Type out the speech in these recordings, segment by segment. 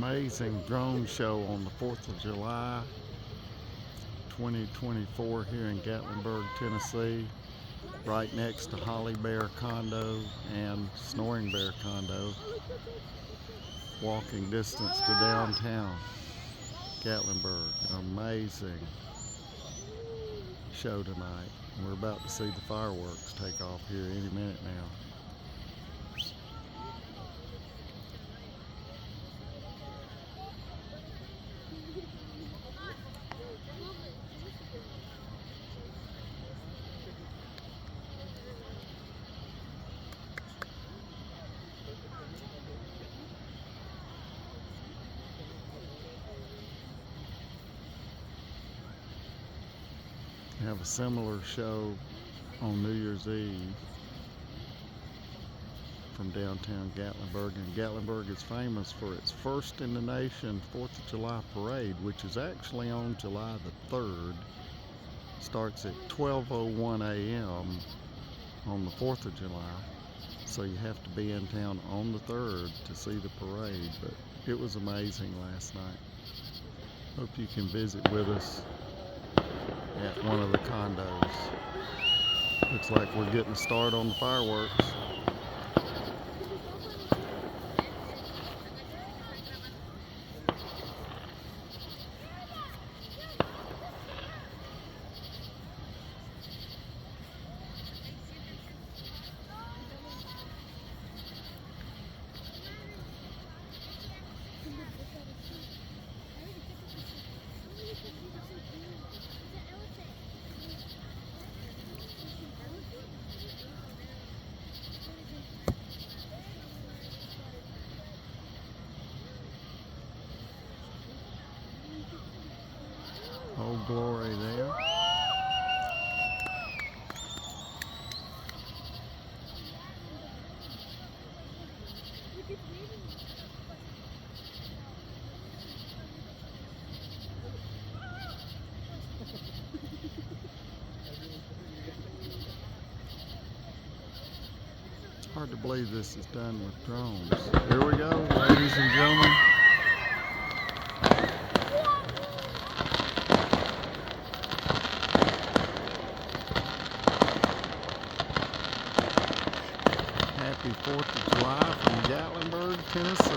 amazing drone show on the 4th of July 2024 here in Gatlinburg, Tennessee, right next to Holly Bear Condo and Snoring Bear Condo. Walking distance to downtown Gatlinburg. An amazing show tonight. We're about to see the fireworks take off here any minute now. We have a similar show on New Year's Eve from downtown Gatlinburg, and Gatlinburg is famous for its first in the nation 4th of July parade, which is actually on July the 3rd. Starts at 12:01 a.m. on the 4th of July, so you have to be in town on the 3rd to see the parade, but it was amazing last night. Hope you can visit with us at one of the condos. Looks like we're getting a start on the fireworks. Old Glory there. It's hard to believe this is done with drones. Here we go, ladies and gentlemen. Happy 4th of July from Gatlinburg, Tennessee.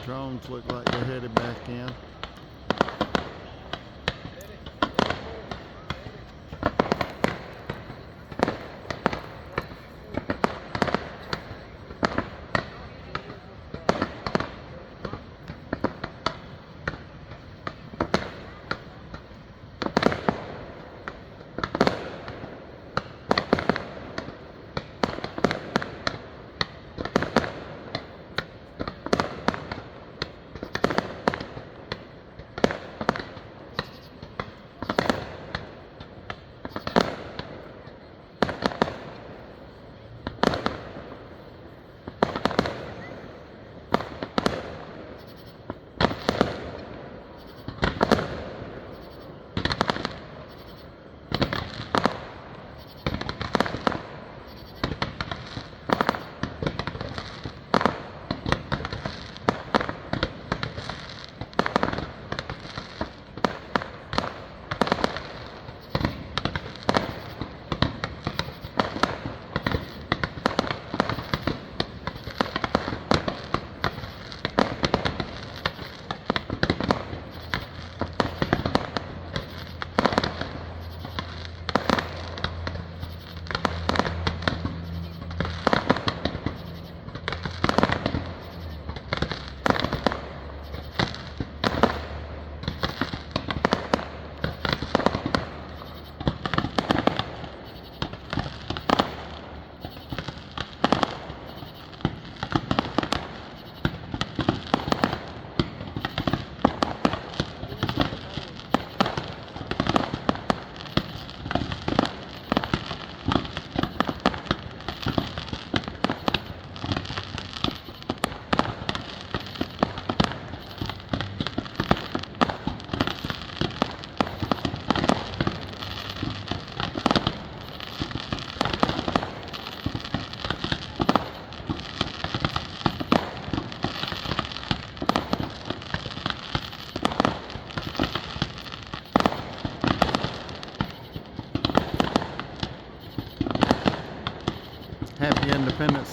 Drones look like they're headed back in.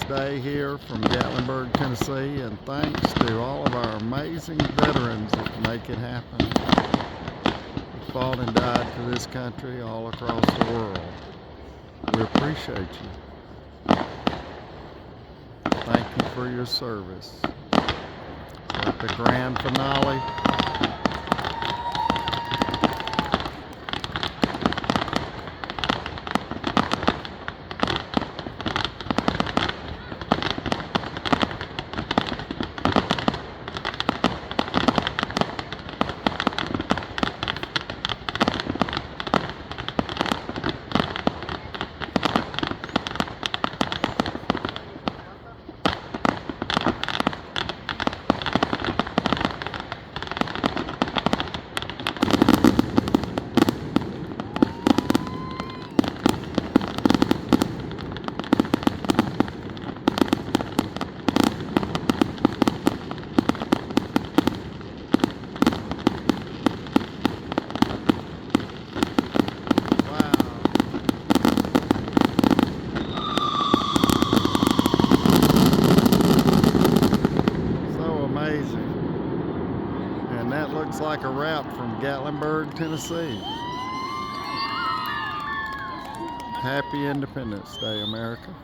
Day here from Gatlinburg, Tennessee, and thanks to all of our amazing veterans that make it happen. Who fought and died for this country all across the world. We appreciate you. Thank you for your service. At the grand finale, and that looks like a wrap from Gatlinburg, Tennessee. Happy Independence Day, America.